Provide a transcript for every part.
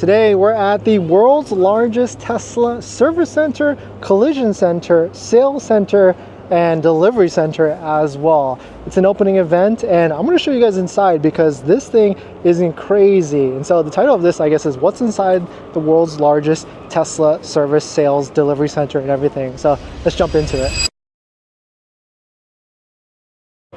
Today we're at the world's largest Tesla service center, collision center, sales center, and delivery center as well. It's an opening event and I'm going to show you guys inside because this thing isn't crazy. And so the title of this, I guess, is what's inside the world's largest Tesla service, sales, delivery center and everything. So let's jump into it.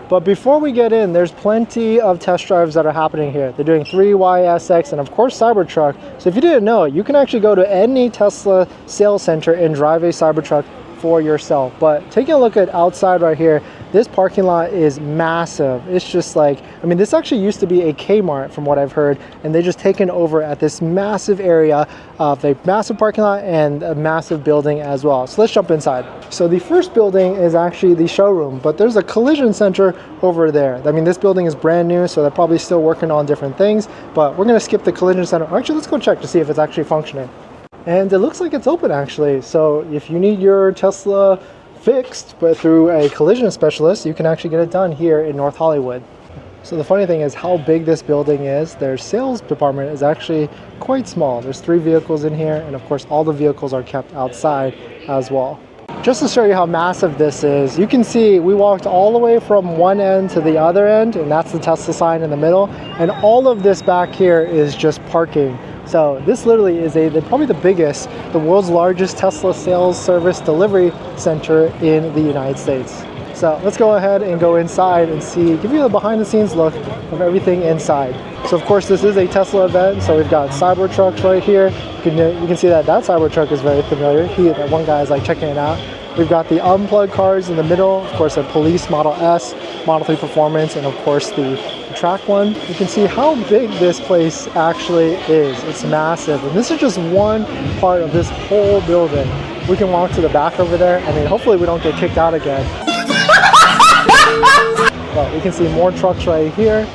But before we get in, there's plenty of test drives that are happening here. They're doing 3YSX and of course Cybertruck. So if you didn't know, you can actually go to any Tesla sales center and drive a Cybertruck for yourself. But taking a look at outside right here, this parking lot is massive. It's just like, I mean, this actually used to be a Kmart from what I've heard, and they just taken over at this massive area of a massive parking lot and a massive building as well. So let's jump inside. So the first building is actually the showroom, but there's a collision center over there. I mean, this building is brand new, so they're probably still working on different things, but we're gonna skip the collision center. Actually, let's go check to see if it's actually functioning. And it looks like it's open actually. So if you need your Tesla fixed, but through a collision specialist, you can actually get it done here in North Hollywood. So the funny thing is how big this building is. Their sales department is actually quite small. There's 3 vehicles in here, and of course all the vehicles are kept outside as well. Just to show you how massive this is, you can see we walked all the way from one end to the other end, and that's the Tesla sign in the middle, and all of this back here is just parking. So this literally is probably the biggest, the world's largest Tesla sales service delivery center in the United States. So let's go ahead and go inside and see, give you a behind the scenes look of everything inside. So of course this is a Tesla event, so we've got Cybertrucks right here. You can see that Cybertruck is very familiar. That one guy is like checking it out. We've got the Unplugged cars in the middle, of course a Police Model S, Model 3 Performance, and of course the track one. You can see how big this place actually is. It's massive, and this is just one part of this whole building. We can walk to the back over there. I mean, hopefully we don't get kicked out again. But we can see more trucks right here.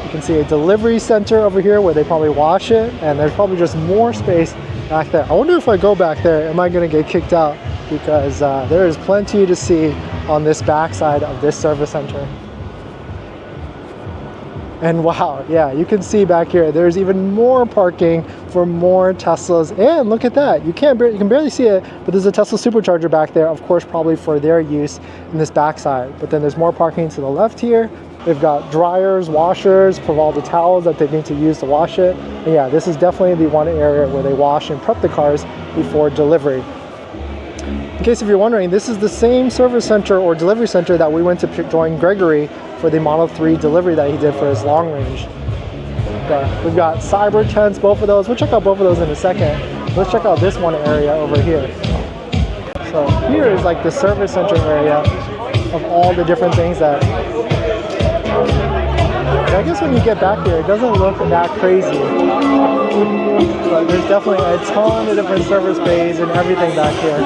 You can see a delivery center over here where they probably wash it, and there's probably just more space back there. I wonder if I go back there, am I going to get kicked out? Because there is plenty to see on this backside of this service center. And wow, yeah, you can see back here, there's even more parking for more Teslas. And look at that, you can barely see it, but there's a Tesla supercharger back there, of course, probably for their use in this backside. But then there's more parking to the left here. They've got dryers, washers for all the towels that they need to use to wash it. And yeah, this is definitely the one area where they wash and prep the cars before delivery. In case if you're wondering, this is the same service center or delivery center that we went to join Gregory for the Model 3 delivery that he did for his long range. But we've got cyber tents, both of those. We'll check out both of those in a second. Let's check out this one area over here. So here is like the service center area of all the different things that... I guess when you get back here, it doesn't look that crazy. But there's definitely a ton of different service bays and everything back here.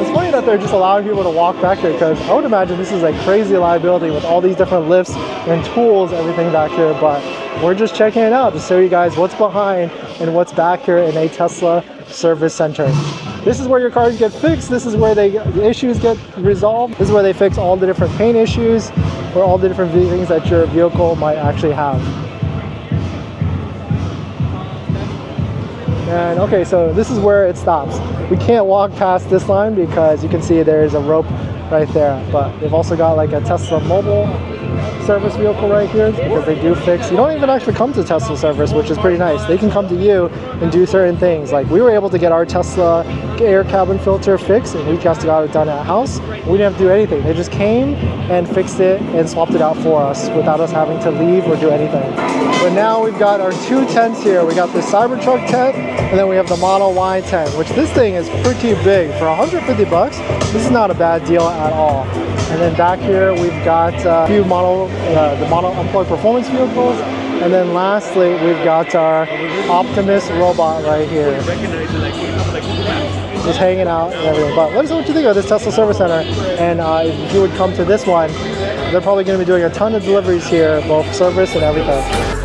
It's funny that they're just allowing people to walk back here, because I would imagine this is a crazy liability with all these different lifts and tools, everything back here. But we're just checking it out to show you guys what's behind and what's back here in a Tesla service center. This is where your cars get fixed. This is where the issues get resolved. This is where they fix all the different paint issues or all the different things that your vehicle might actually have. And okay, so this is where it stops. We can't walk past this line because you can see there's a rope right there. But they've also got like a Tesla mobile service vehicle right here, because they do fix. You don't even actually come to Tesla service, which is pretty nice. They can come to you and do certain things. Like we were able to get our Tesla air cabin filter fixed, and we just got it done at house. We didn't have to do anything. They just came and fixed it and swapped it out for us without us having to leave or do anything. But now we've got our 2 tents here. We got the Cybertruck tent, and then we have the Model Y tent, which this thing is pretty big. For 150 bucks, this is not a bad deal at all. And then back here we've got a few the Model Unplugged Performance vehicles, and then lastly we've got our Optimus robot right here, just hanging out and everything. But let us know what you think of this Tesla Service Center, and if you would come to this one, they're probably going to be doing a ton of deliveries here, both service and everything.